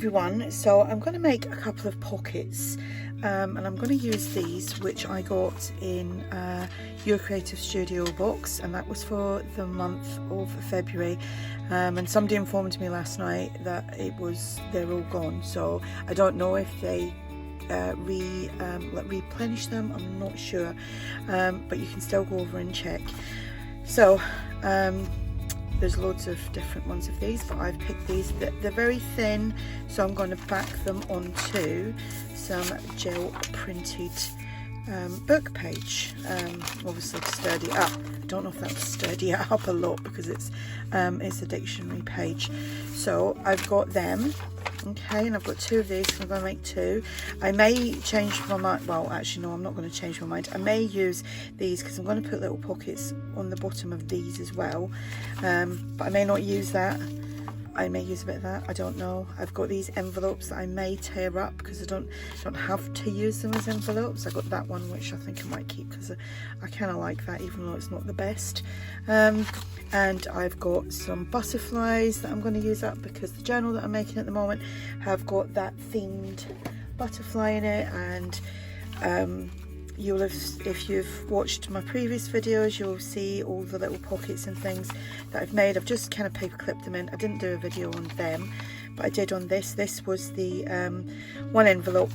everyone, so I'm going to make a couple of pockets and I'm going to use these which I got in Your Creative Studio box, and that was for the month of February, and somebody informed me last night that they're all gone, so I don't know if they replenish them, I'm not sure, but you can still go over and check. So there's loads of different ones of these, but I've picked these. They're very thin, so I'm going to back them onto some gel printed book page, obviously to sturdy it up. I don't know if that will sturdy it up a lot because it's a dictionary page. So I've got them, okay, and I've got two of these, so I'm going to make two. I may change my mind, well actually no, I'm not going to change my mind. I may use these because I'm going to put little pockets on the bottom of these as well, but I may not use that. I may use a bit of that, I don't know. I've got these envelopes that I may tear up because I don't have to use them as envelopes. I got that one which I think I might keep because I kind of like that, even though it's not the best. And I've got some butterflies that I'm going to use up because the journal that I'm making at the moment have got that themed butterfly in it, and you'll have, if you've watched my previous videos, you'll see all the little pockets and things that I've made. I've just kind of paper clipped them in. I didn't do a video on them, but I did on this. This was the one envelope,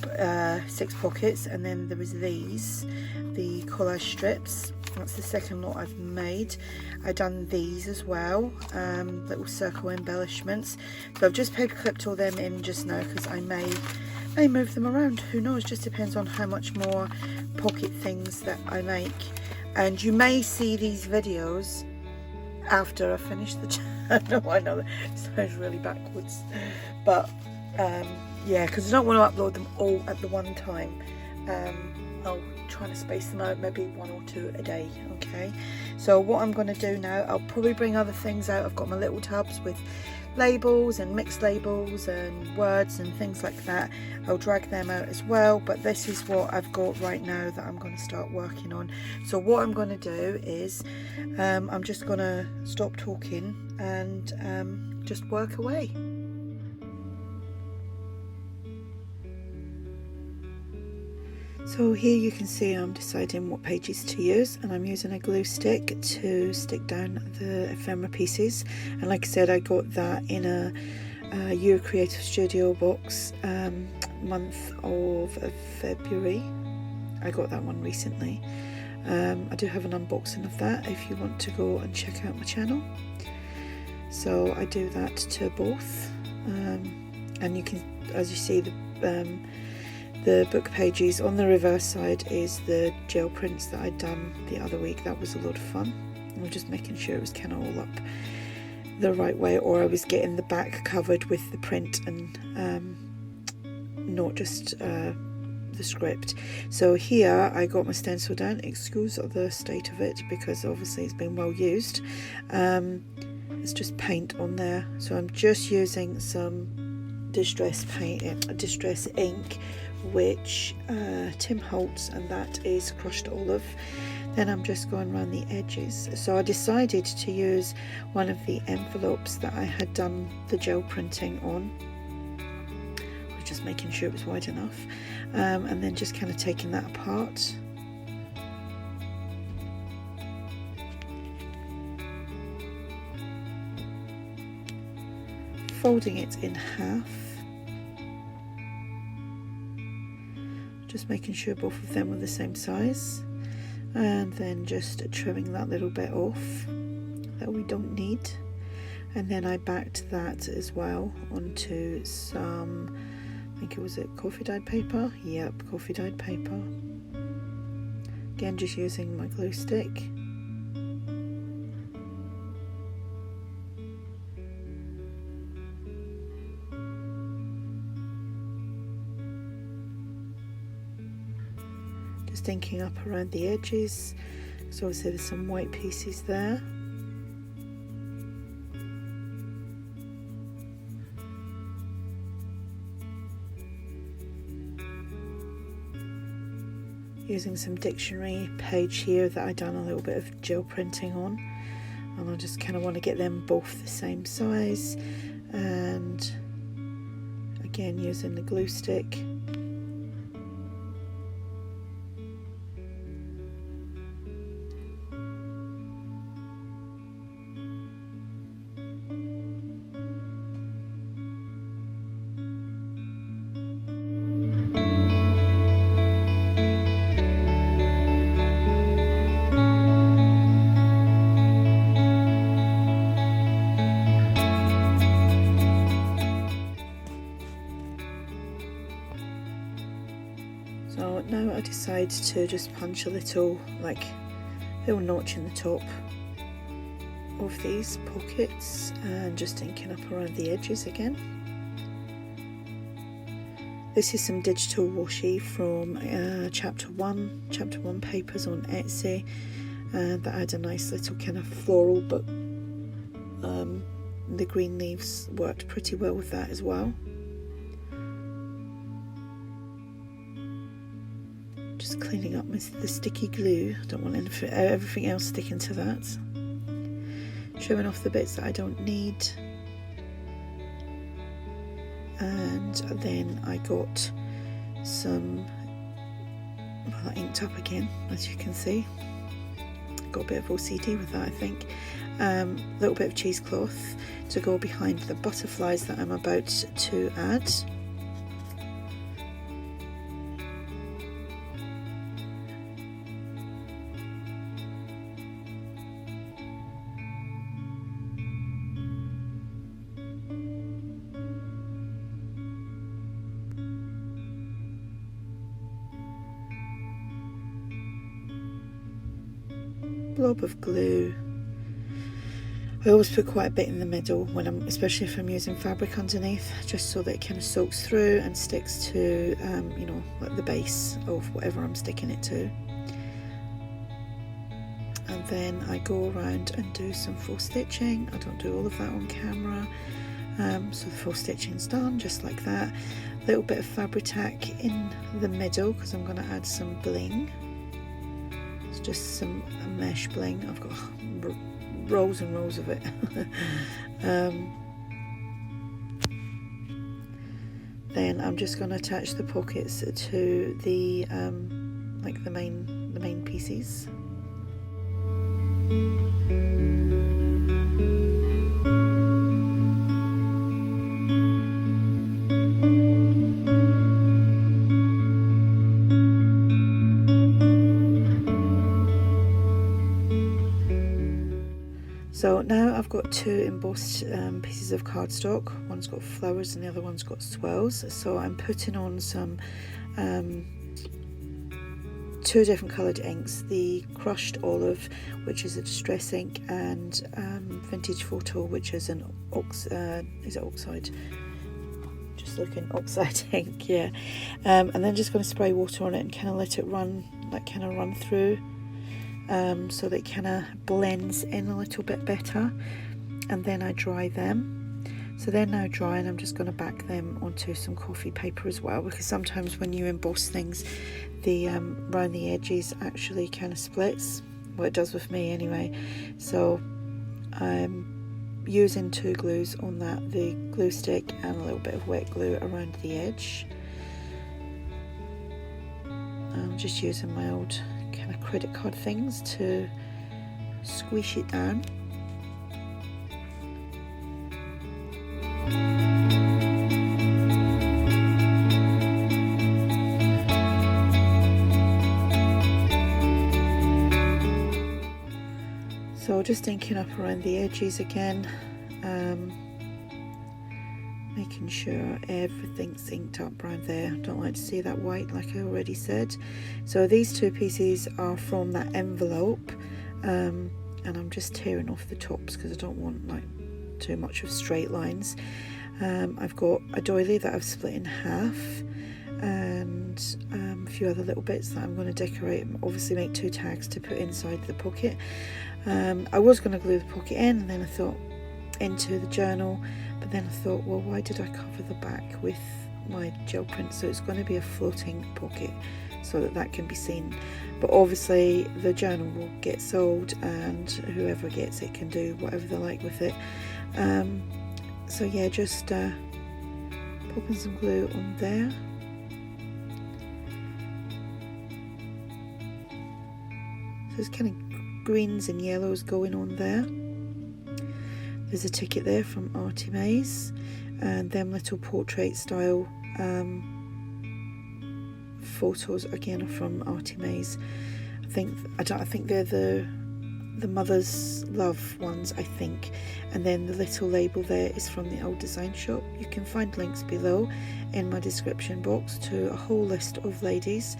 6 pockets, and then there was these, the collage strips. That's the second lot I've made. I've done these as well, little circle embellishments. So I've just paper clipped all them in just now because I may move them around, who knows, just depends on how much more pocket things that I make. And you may see these videos after I finish the channel. I know that sounds really backwards, but yeah, because I don't want to upload them all at the one time. I'll try to space them out, maybe 1 or 2 a day. Okay, so what I'm going to do now, I'll probably bring other things out. I've got my little tubs with labels and mixed labels and words and things like that. I'll drag them out as well, but this is what I've got right now that I'm going to start working on. So what I'm going to do is I'm just going to stop talking and just work away. So here you can see I'm deciding what pages to use, and I'm using a glue stick to stick down the ephemera pieces. And like I said, I got that in a Your Creative Studio box, month of February. I got that one recently. I do have an unboxing of that if you want to go and check out my channel. So I do that to both, and you can, as you see, the book pages on the reverse side is the gel prints that I'd done the other week. That was a lot of fun. I was just making sure it was kind of all up the right way, or I was getting the back covered with the print and not just the script. So here I got my stencil down. Excuse the state of it because obviously it's been well used. It's just paint on there, so I'm just using some distress ink, which Tim Holtz, and that is crushed olive. Then I'm just going around the edges. So I decided to use one of the envelopes that I had done the gel printing on. I was just making sure it was wide enough, and then just kind of taking that apart. Folding it in half. Just making sure both of them were the same size, and then just trimming that little bit off that we don't need. And then I backed that as well onto some, I think it was coffee dyed paper. Yep, coffee dyed paper. Again, just using my glue stick. Just inking up around the edges, so obviously there's some white pieces there. Using some dictionary page here that I've done a little bit of gel printing on, and I just kind of want to get them both the same size. And again using the glue stick. So now I decide to just punch a little notch in the top of these pockets and just inking up around the edges again. This is some digital washi from chapter 1 papers on Etsy, that had a nice little kind of floral, but the green leaves worked pretty well with that as well. Just cleaning up the sticky glue. I don't want everything else sticking to that. Showing off the bits that I don't need. And then I got some, well, inked up again, as you can see. Got a bit of OCD with that, I think. Little bit of cheesecloth to go behind the butterflies that I'm about to add. Blob of glue. I always put quite a bit in the middle when especially if I'm using fabric underneath, just so that it kind of soaks through and sticks to you know, like the base of whatever I'm sticking it to. And then I go around and do some full stitching. I don't do all of that on camera, so the full stitching's done just like that. A little bit of fabric-tack in the middle because I'm going to add some bling. It's just some mesh bling. I've got rolls and rolls of it. Then I'm just going to attach the pockets to the like the main pieces. So now I've got two embossed pieces of cardstock. One's got flowers and the other one's got swells. So I'm putting on some two different coloured inks, the Crushed Olive, which is a distress ink, and Vintage Photo, which is an oxide? Just looking, oxide ink, yeah. And then just going to spray water on it and kind of let it run, run through. So that it kind of blends in a little bit better, and then I dry them. So they're now dry, and I'm just going to back them onto some coffee paper as well, because sometimes when you emboss things, the around the edges actually kind of splits. Well, it does with me anyway. So I'm using two glues on that, the glue stick and a little bit of wet glue around the edge. I'm just using my old kind of credit card things to squish it down. So just inking up around the edges again, making sure everything's inked up around there. I don't like to see that white, like I already said. So these two pieces are from that envelope, and I'm just tearing off the tops because I don't want too much of straight lines. I've got a doily that I've split in half, and a few other little bits that I'm going to decorate, and obviously make two tags to put inside the pocket. I was going to glue the pocket in, and then I thought into the journal, but then I thought, well, why did I cover the back with my gel print? So it's going to be a floating pocket so that can be seen, but obviously the journal will get sold and whoever gets it can do whatever they like with it. So yeah, just popping some glue on there. So there's kind of greens and yellows going on there. There's a ticket there from ARTYmaze, and them little portrait style photos again are from ARTYmaze. I think they're the Mother's Love ones, I think. And then the little label there is from the old design shop. You can find links below in my description box to a whole list of ladies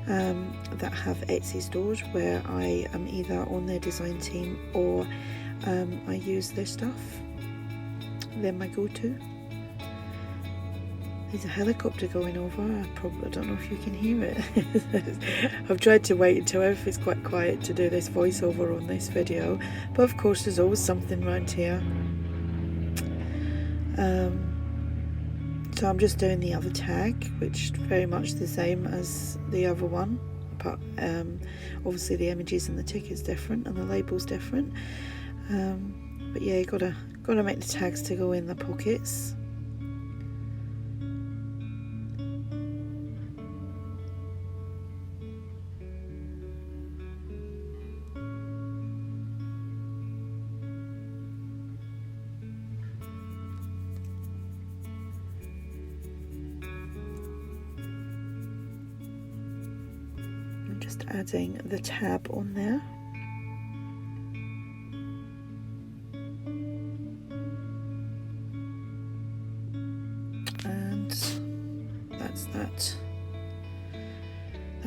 that have Etsy stores where I am either on their design team or I use their stuff. They're my go-to. There's a helicopter going over. I don't know if you can hear it. I've tried to wait until everything's quite quiet to do this voiceover on this video, but of course there's always something around here. So I'm just doing the other tag, which is very much the same as the other one, but obviously the images and the ticket's different and the label's different. But yeah, you gotta make the tags to go in the pockets. Just adding the tab on there. And that's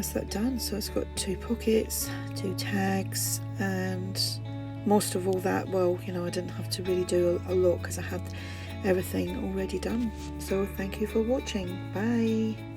that done. So it's got 2 pockets, 2 tags, and most of all that, well, you know, I didn't have to really do a lot because I had everything already done. So thank you for watching. Bye.